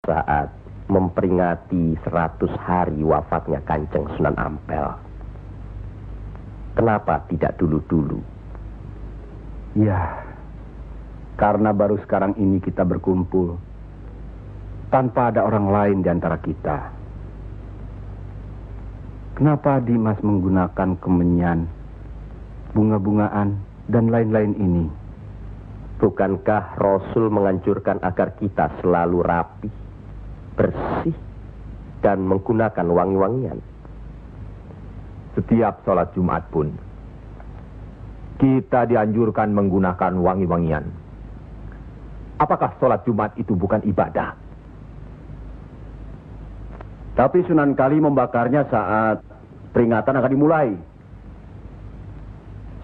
saat memperingati 100 hari wafatnya Kanjeng Sunan Ampel. Kenapa tidak dulu-dulu? Ya, karena baru sekarang ini kita berkumpul tanpa ada orang lain di antara kita. Kenapa Dimas menggunakan kemenyan, bunga-bungaan, dan lain-lain ini? Bukankah Rasul menganjurkan agar kita selalu rapi, bersih, dan menggunakan wangi-wangian? Setiap sholat Jumat pun kita dianjurkan menggunakan wangi-wangian. Apakah sholat Jumat itu bukan ibadah? Tapi Sunan Kali membakarnya saat peringatan akan dimulai.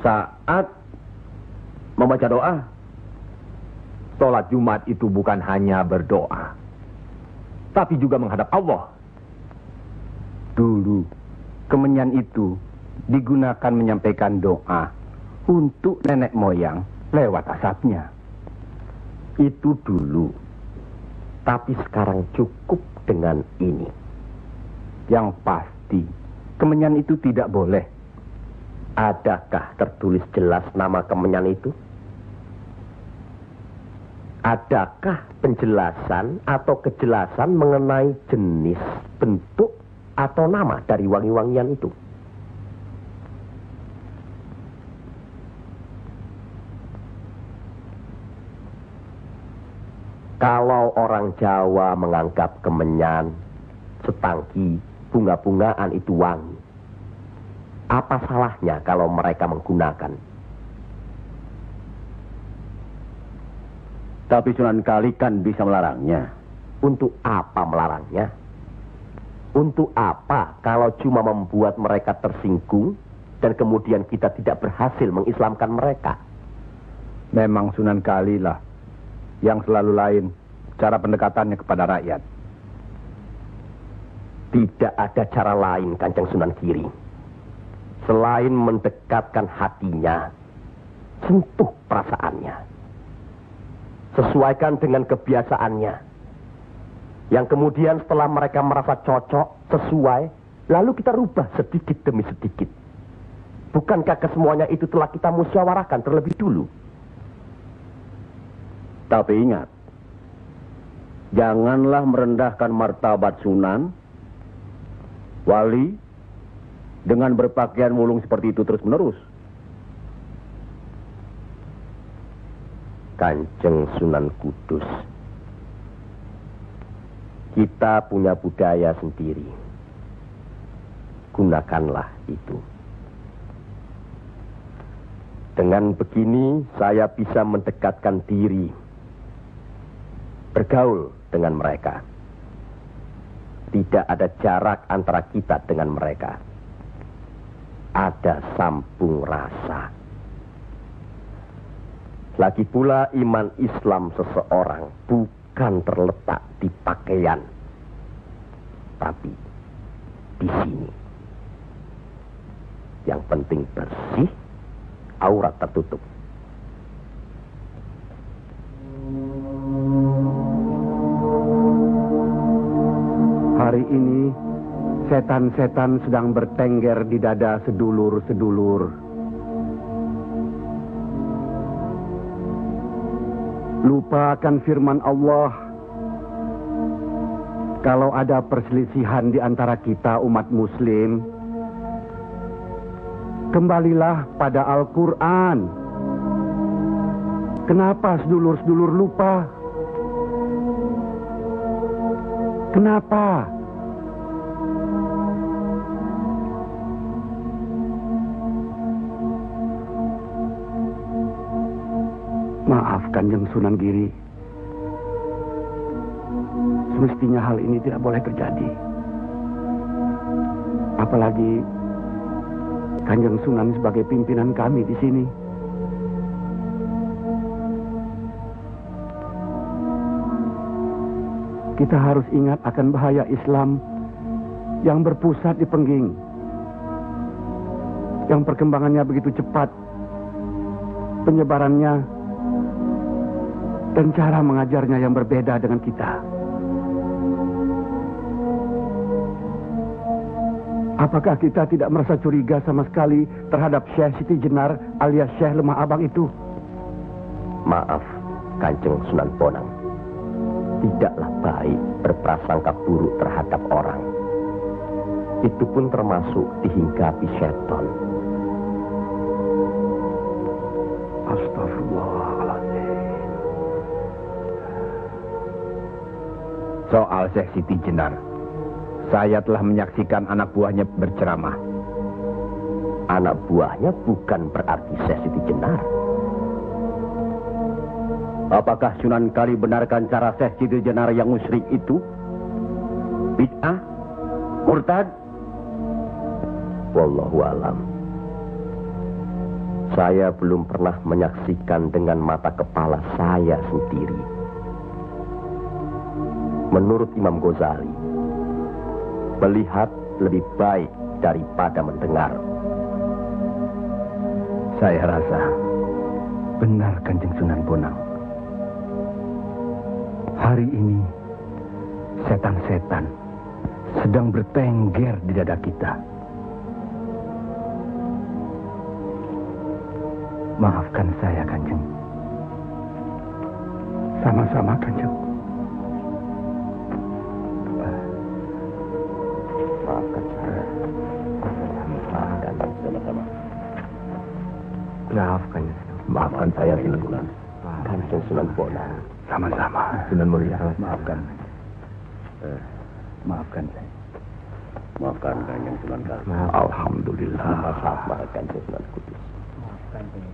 Saat membaca doa. Sholat Jumat itu bukan hanya berdoa, tapi juga menghadap Allah. Dulu, kemenyan itu digunakan menyampaikan doa untuk nenek moyang lewat asapnya. Itu dulu. Tapi sekarang cukup dengan ini. Yang pasti, kemenyan itu tidak boleh. Adakah tertulis jelas nama kemenyan itu? Adakah penjelasan atau kejelasan mengenai jenis, bentuk, atau nama dari wangi-wangian itu? Kalau orang Jawa menganggap kemenyan, setangki, bunga-bungaan itu wangi, apa salahnya kalau mereka menggunakan? Tapi Sunan Kali kan bisa melarangnya. Untuk apa melarangnya? Untuk apa kalau cuma membuat mereka tersinggung dan kemudian kita tidak berhasil mengislamkan mereka? Memang Sunan Kali lah yang selalu lain cara pendekatannya kepada rakyat. Tidak ada cara lain, Kanjeng Sunan Giri, selain mendekatkan hatinya, sentuh perasaannya, sesuaikan dengan kebiasaannya, yang kemudian setelah mereka merasa cocok, sesuai, lalu kita rubah sedikit demi sedikit. Bukankah kesemuanya itu telah kita musyawarahkan terlebih dulu? Tapi ingat, janganlah merendahkan martabat Sunan Wali dengan berpakaian mulung seperti itu terus-menerus. Kanjeng Sunan Kudus, kita punya budaya sendiri. Gunakanlah itu. Dengan begini saya bisa mendekatkan diri, bergaul dengan mereka. Tidak ada jarak antara kita dengan mereka. Ada sambung rasa. Lagi pula iman Islam seseorang bukan terletak di pakaian, tapi di sini. Yang penting bersih, aurat tertutup. Hari ini, setan-setan sedang bertengger di dada sedulur-sedulur. Lupa akan firman Allah. Kalau ada perselisihan di antara kita umat muslim, kembalilah pada Al-Quran. Kenapa sedulur-sedulur lupa? Kenapa? Maaf Kanjeng Sunan Giri. Semestinya hal ini tidak boleh terjadi. Apalagi Kanjeng Sunan sebagai pimpinan kami di sini. Kita harus ingat akan bahaya Islam yang berpusat di Pengging, yang perkembangannya begitu cepat, penyebarannya dan cara mengajarnya yang berbeda dengan kita. Apakah kita tidak merasa curiga sama sekali terhadap Syekh Siti Jenar alias Syekh Lemah Abang itu? Maaf, Kanjeng Sunan Bonang. Tidaklah baik berprasangka buruk terhadap orang. Itu pun termasuk dihinggapi setan. Astagfirullahaladzim. Soal Syekh Siti Jenar, saya telah menyaksikan anak buahnya berceramah. Anak buahnya bukan berarti Syekh Siti Jenar. Apakah Sunan Kali benarkan cara Syekh Siti Jenar yang musyrik itu? Bid'ah? Murtad? Wallahu alam. Saya belum pernah menyaksikan dengan mata kepala saya sendiri. Menurut Imam Ghazali, melihat lebih baik daripada mendengar. Saya rasa benar Kanjeng Sunan Bonang. Hari ini setan-setan sedang bertengger di dada kita. Maafkan saya, Kanjeng. Sama-sama, Kanjeng. Maafkan saya. Maafkan sama-sama. Maafkan. Maafkan saya, Sunan. Kanjeng Sunan Bonang. Sama-sama. Sunan Muria. Maafkan. Maafkan saya. Maafkan Kanjeng Sunan Kali. Alhamdulillah. Maafkan Kanjeng Sunan Kudus. Maafkan saya.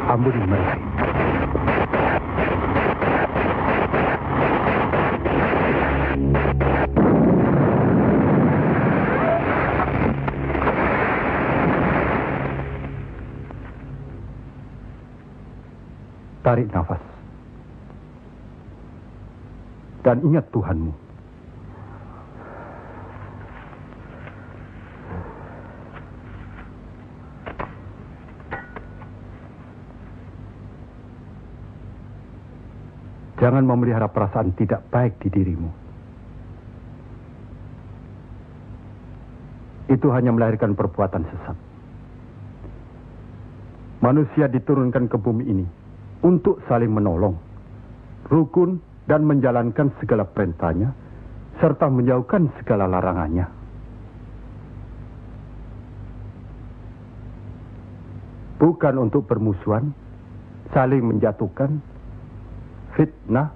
Ampuni mereka. Tarik nafas. Dan ingat Tuhanmu. Jangan memelihara perasaan tidak baik di dirimu. Itu hanya melahirkan perbuatan sesat. Manusia diturunkan ke bumi ini untuk saling menolong, rukun dan menjalankan segala perintahnya, serta menjauhkan segala larangannya. Bukan untuk bermusuhan, saling menjatuhkan, fitnah,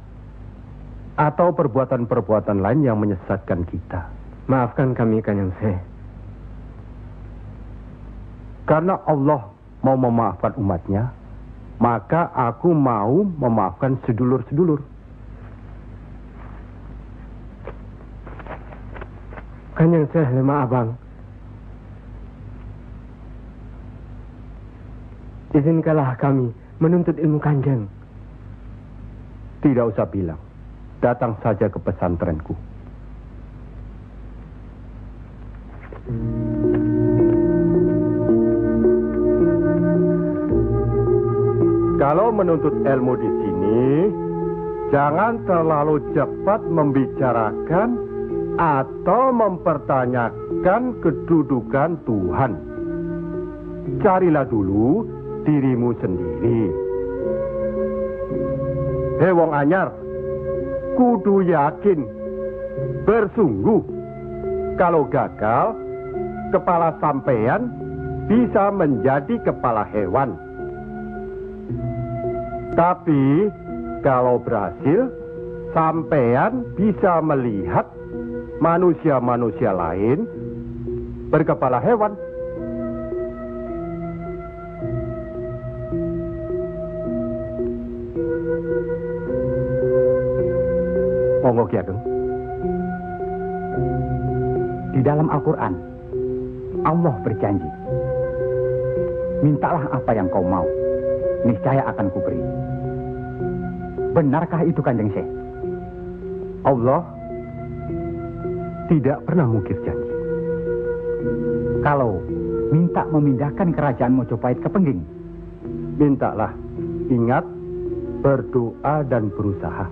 atau perbuatan-perbuatan lain yang menyesatkan kita. Maafkan kami, Kanjeng Syekh. Karena Allah mau memaafkan umatnya, maka aku mau memaafkan sedulur-sedulur. Kanjeng Syekh Lemah Abang, izinkanlah kami menuntut ilmu Kanjeng. Tidak usah bilang. Datang saja ke pesantrenku. Kalau menuntut ilmu di sini, jangan terlalu cepat membicarakan atau mempertanyakan kedudukan Tuhan. Carilah dulu dirimu sendiri. Wong anyar, kudu yakin, bersungguh. Kalau gagal, kepala sampean bisa menjadi kepala hewan. Tapi kalau berhasil, sampean bisa melihat manusia-manusia lain berkepala hewan. Monggo Ki Ageng. Di dalam Al-Quran, Allah berjanji, mintalah apa yang kau mau, niscaya akan kuberi. Benarkah itu Kanjeng Syekh? Allah tidak pernah mungkir janji. Kalau minta memindahkan kerajaan Mojopahit ke Pengging, Mintalah, ingat, berdoa dan berusaha.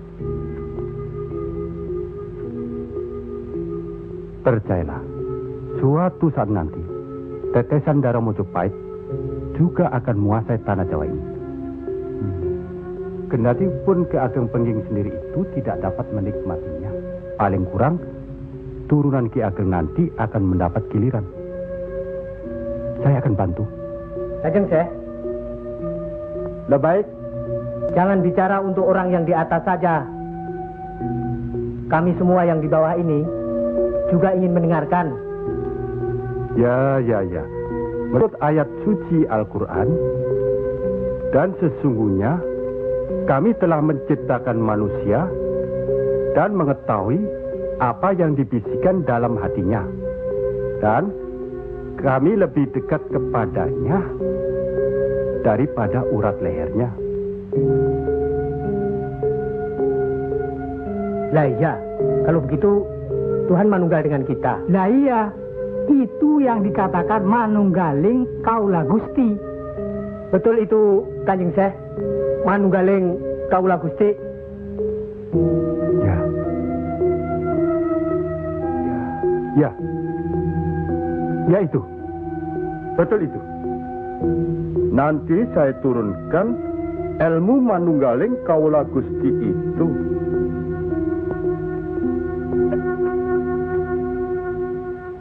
Percayalah, suatu saat nanti, tetesan darah Mojopahit juga akan menguasai tanah Jawa ini. Kendati pun Ki Ageng Pengging sendiri itu tidak dapat menikmatinya. Paling kurang, turunan Ki Ageng nanti akan mendapat giliran. Saya akan bantu. Kanjeng Syekh, Lebih baik, jangan bicara untuk orang yang di atas saja. Kami semua yang di bawah ini juga ingin mendengarkan. ya. Menurut ayat suci Al-Quran, dan sesungguhnya kami telah menciptakan manusia dan mengetahui apa yang dibisikkan dalam hatinya. Dan kami lebih dekat kepadanya daripada urat lehernya. Lah iya, kalau begitu Tuhan manunggal dengan kita. lah iya, itu yang dikatakan manunggaling kaula Gusti. Betul itu Kanjeng Syekh, manunggaling kaula Gusti. Ya itu. Betul itu. Nanti saya turunkan ilmu manunggaling kaula Gusti itu.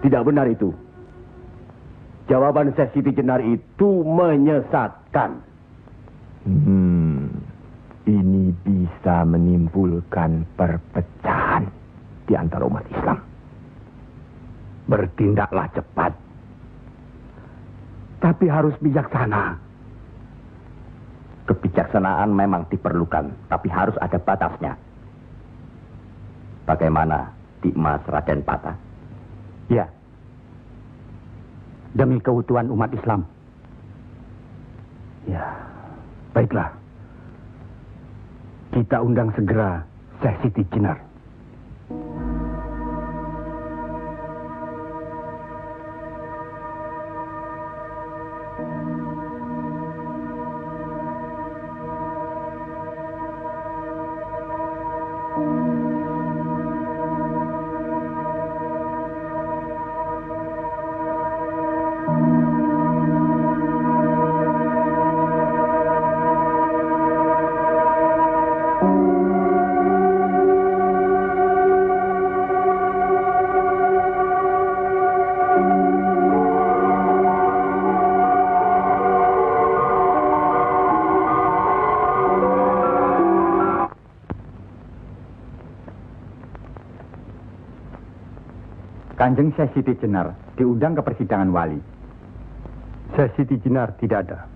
Tidak benar itu. Jawaban Syekh Siti Jenar itu menyesatkan. Ini bisa menimbulkan perpecahan di antara umat Islam. Bertindaklah cepat. Tapi harus bijaksana. Kebijaksanaan memang diperlukan, tapi harus ada batasnya. Bagaimana di Mas Raden Patah? Ya, demi keutuhan umat Islam. Ya, baiklah. Kita undang segera Syekh Siti Jenar. Kanjeng Syekh Siti Jenar diundang ke persidangan wali. Syekh Siti Jenar tidak ada.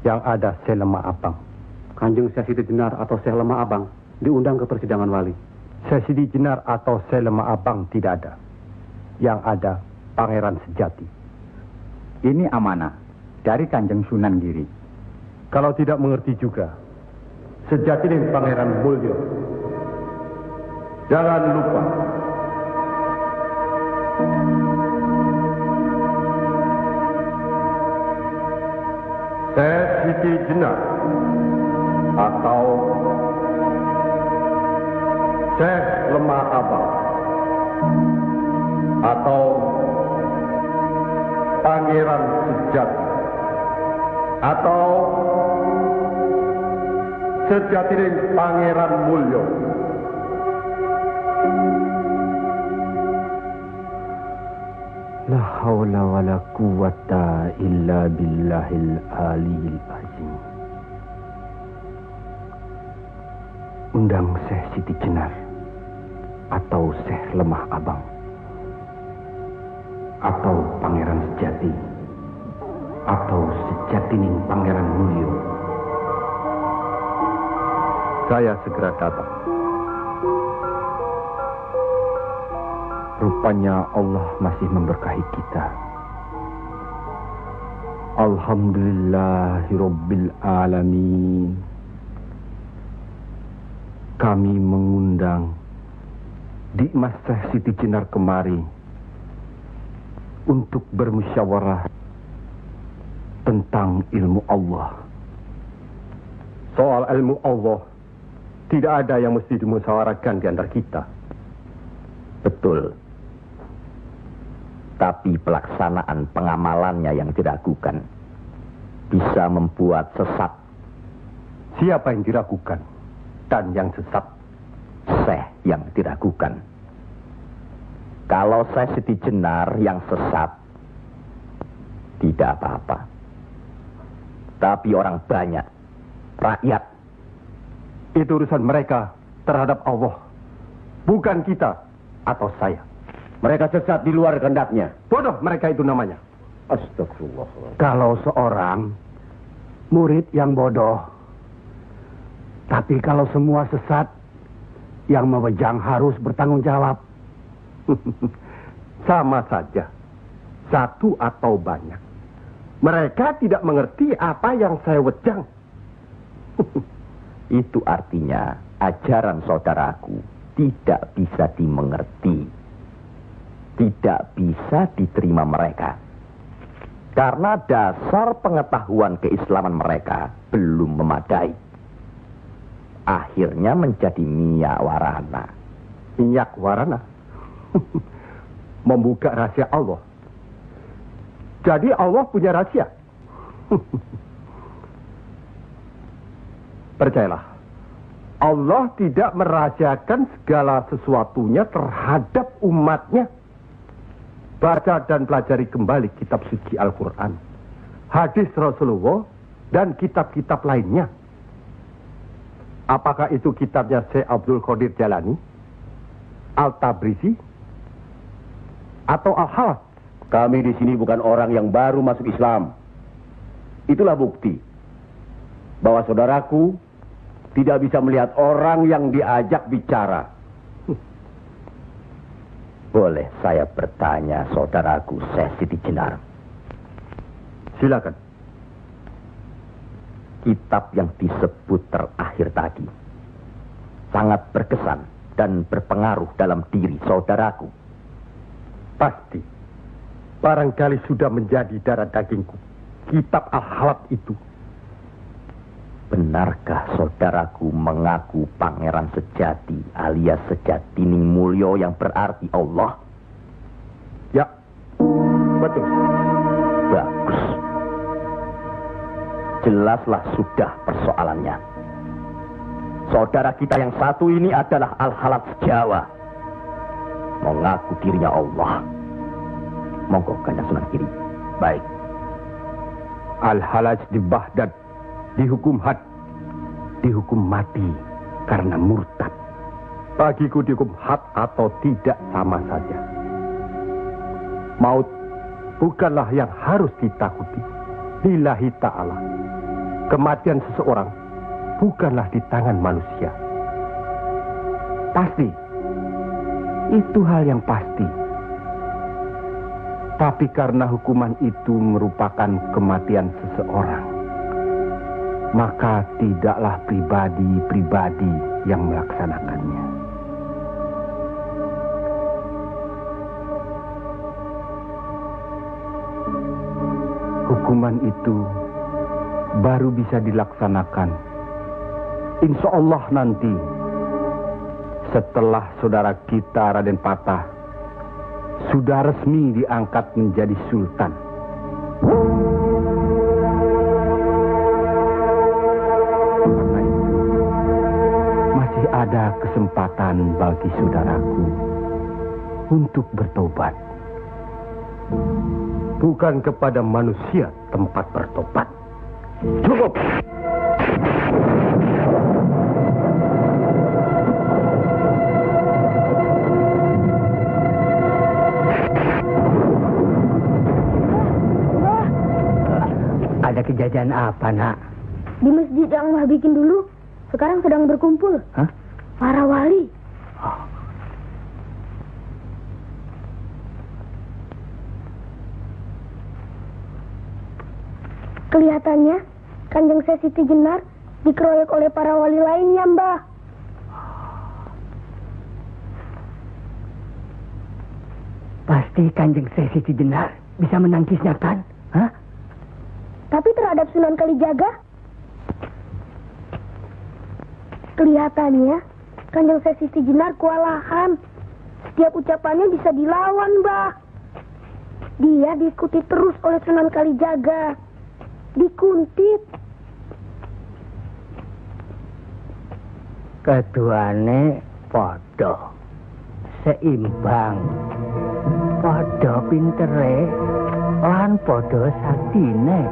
Yang ada Syekh Lemah Abang. Kanjeng Syekh Siti Jenar atau Syekh Lemah Abang diundang ke persidangan wali. Syekh Siti Jenar atau Syekh Lemah Abang tidak ada. Yang ada Pangeran Sejati. Ini amanah dari Kanjeng Sunan Giri. Kalau tidak mengerti juga, Sejati dan Pangeran Mulyo. Jangan lupa. Syekh Siti Jenar atau Syekh Lemah Abang atau Pangeran Sejati atau sejatining Pangeran Mulya. La haula wala quwata illa billahil aliyil azim. Undang Syekh Siti Jenar atau Syekh Lemah Abang atau Pangeran Sejati atau Sejatining Pangeran Mulya. Saya segera datang. Rupanya Allah masih memberkahi kita. Alhamdulillahirabbil alamin. Kami mengundang Dimas Syekh Siti Jenar kemari untuk bermusyawarah tentang ilmu Allah. Soal ilmu Allah, tidak ada yang mesti dimusyawarahkan di antara kita. Betul. Tapi pelaksanaan pengamalannya yang diragukan bisa membuat sesat. Siapa yang diragukan dan yang sesat? Syekh yang diragukan. Kalau Syekh Siti Jenar yang sesat, tidak apa-apa. Tapi orang banyak, rakyat, itu urusan mereka terhadap Allah, bukan kita atau saya. mereka sesat di luar kehendaknya. Bodoh mereka itu namanya. Astagfirullah. Kalau seorang murid yang bodoh, tapi kalau semua sesat, yang memegang harus bertanggung jawab. Sama saja, satu atau banyak. Mereka tidak mengerti apa yang saya wejang. Itu artinya ajaran saudaraku tidak bisa dimengerti, tidak bisa diterima mereka. Karena dasar pengetahuan keislaman mereka belum memadai. Akhirnya menjadi minyak warana. Minyak warana? Membuka rahasia Allah. Jadi Allah punya rahasia. Percayalah, Allah tidak merahasiakan segala sesuatunya terhadap umatnya. Baca dan pelajari kembali kitab suci Al-Quran, hadis Rasulullah, dan kitab-kitab lainnya. Apakah itu kitabnya Syekh Abdul Qadir Jalani, Al-Tabrisi, atau Al-Halas? Kami di sini bukan orang yang baru masuk Islam. Itulah bukti bahwa saudaraku tidak bisa melihat orang yang diajak bicara. Boleh saya bertanya, saudaraku Syekh Siti Jenar? Silakan. Kitab yang disebut terakhir tadi sangat berkesan dan berpengaruh dalam diri saudaraku. Pasti. Barangkali sudah menjadi darah dagingku. Kitab Al-Halat itu. Benarkah saudaraku mengaku pangeran sejati alias Sejatining Mulya yang berarti Allah? Ya, betul. Bagus. Jelaslah sudah persoalannya. Saudara kita yang satu ini adalah Al-Halat Jawa. Mengaku dirinya Allah. Monggo Kanjeng Sunan Kiri. Baik. Al-Halaj di Baghdad dihukum had, dihukum mati karena murtad. Bagiku dihukum had atau tidak sama saja. Maut bukanlah yang harus ditakuti. Lillahi ta'ala. Kematian seseorang bukanlah di tangan manusia. Pasti. Itu hal yang pasti. Tapi karena hukuman itu merupakan kematian seseorang, maka tidaklah pribadi-pribadi yang melaksanakannya. Hukuman itu baru bisa dilaksanakan, insya Allah nanti, setelah saudara kita Raden Patah sudah resmi diangkat menjadi sultan. Karena itu, kesempatan bagi saudaraku untuk bertobat. Bukan kepada manusia tempat bertobat. Cukup. Ada kejadian apa, Nak? Di masjid yang Mbah bikin dulu, sekarang sedang berkumpul. Hah? Para wali. Kelihatannya, Kanjeng Sesiti Jenar dikeroyok oleh para wali lainnya, Mbah. Pasti Kanjeng Sesiti Jenar bisa menangkisnya, kan? Hah? Tapi terhadap Sunan Kalijaga, kelihatannya Kanjeng Sesiti Jenar kewalahan. Setiap ucapannya bisa dilawan, Mbah. Dia diikuti terus oleh Sunan Kalijaga. Dikuntit. Keduane podo seimbang, podo pintere lan podo saktine.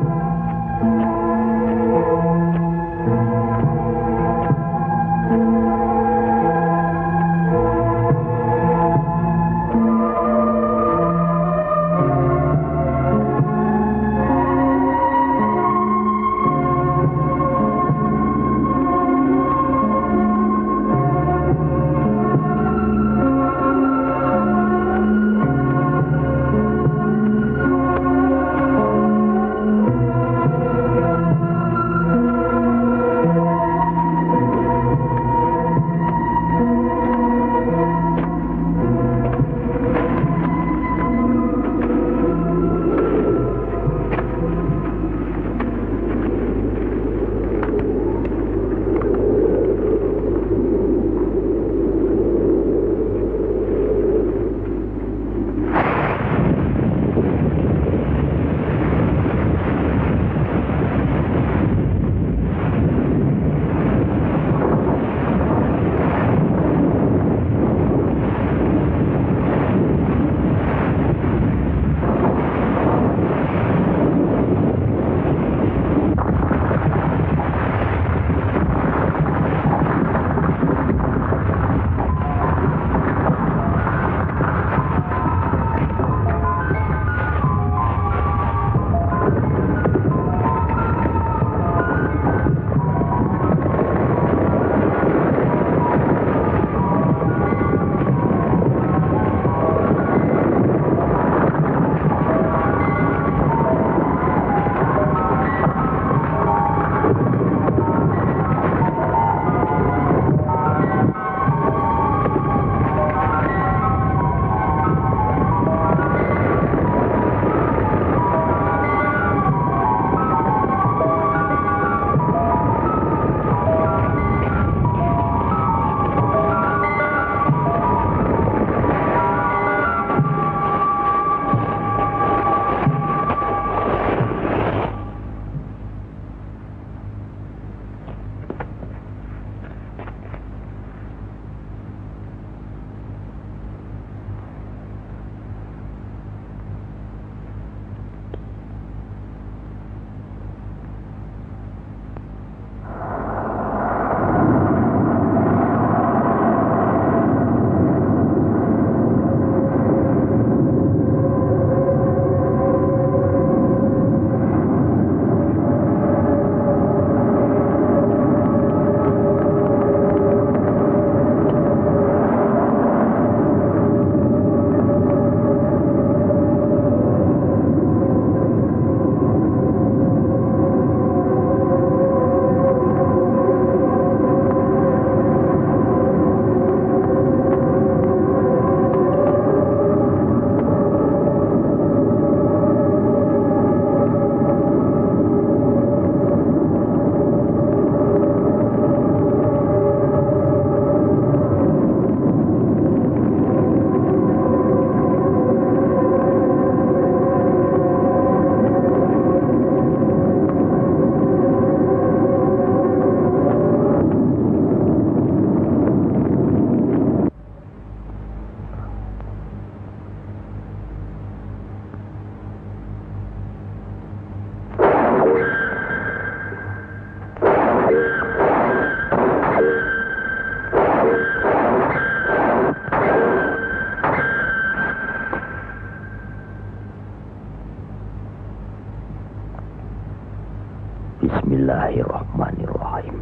Bismillahirrahmanirrahim.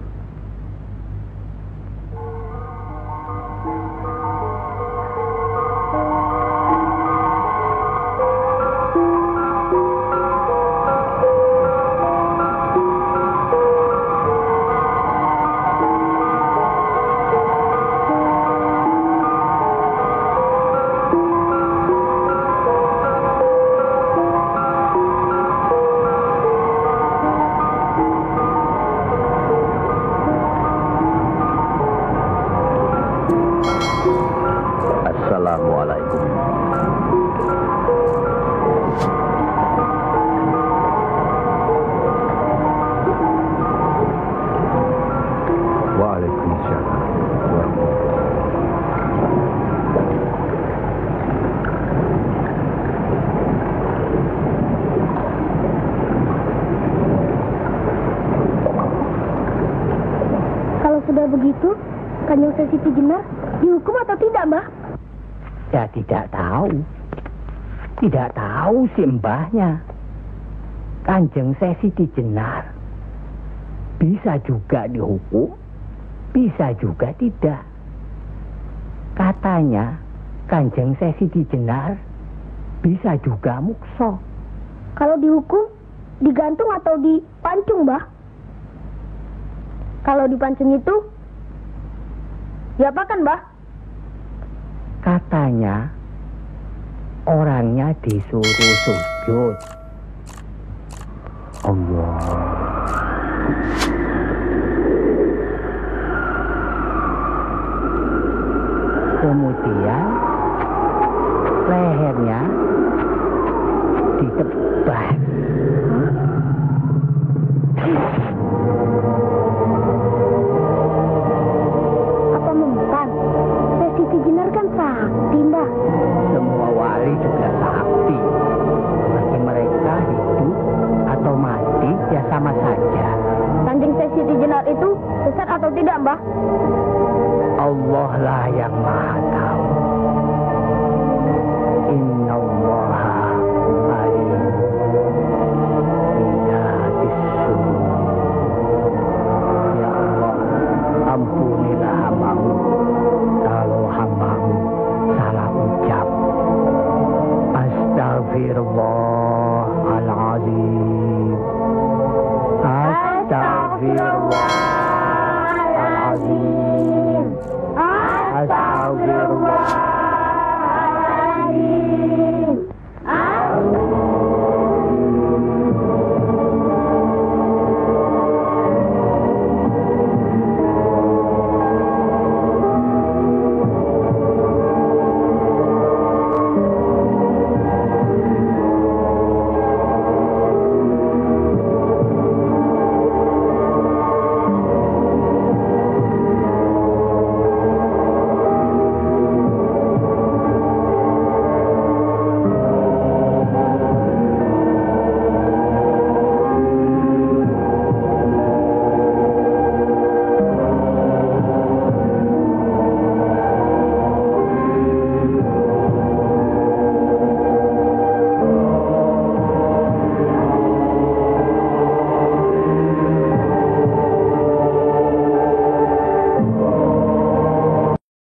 Assalamualaikum. Waalaikumsalam. Kalau sudah begitu, Kanjeng Siti Jenar dihukum atau tidak, Mbah? Ya tidak tahu. Tidak tahu si mbahnya. Kanjeng Siti Jenar bisa juga dihukum, bisa juga tidak. Katanya Kanjeng Siti Jenar bisa juga mukso. Kalau dihukum, digantung atau dipancung, Mbah? Kalau dipancung itu, diapakan, Mbah? Katanya orangnya disuruh sujud. Allah. Kemudian lehernya ditebas. Apa mempan? Siti Jenar kan sakti, Mbah. Semua wali juga sakti. Bagi mereka hidup atau mati ya sama saja. Kanjeng Siti Jenar itu sesat atau tidak, Mbah? Allah lah yang maha tahu. Inna allaha alim bidatis sudur. Ya Allah, ampunilah hambamu kalau hambamu salah ucap. Astagfirullahaladzim. Astagfirullahaladzim. Astagfirullah.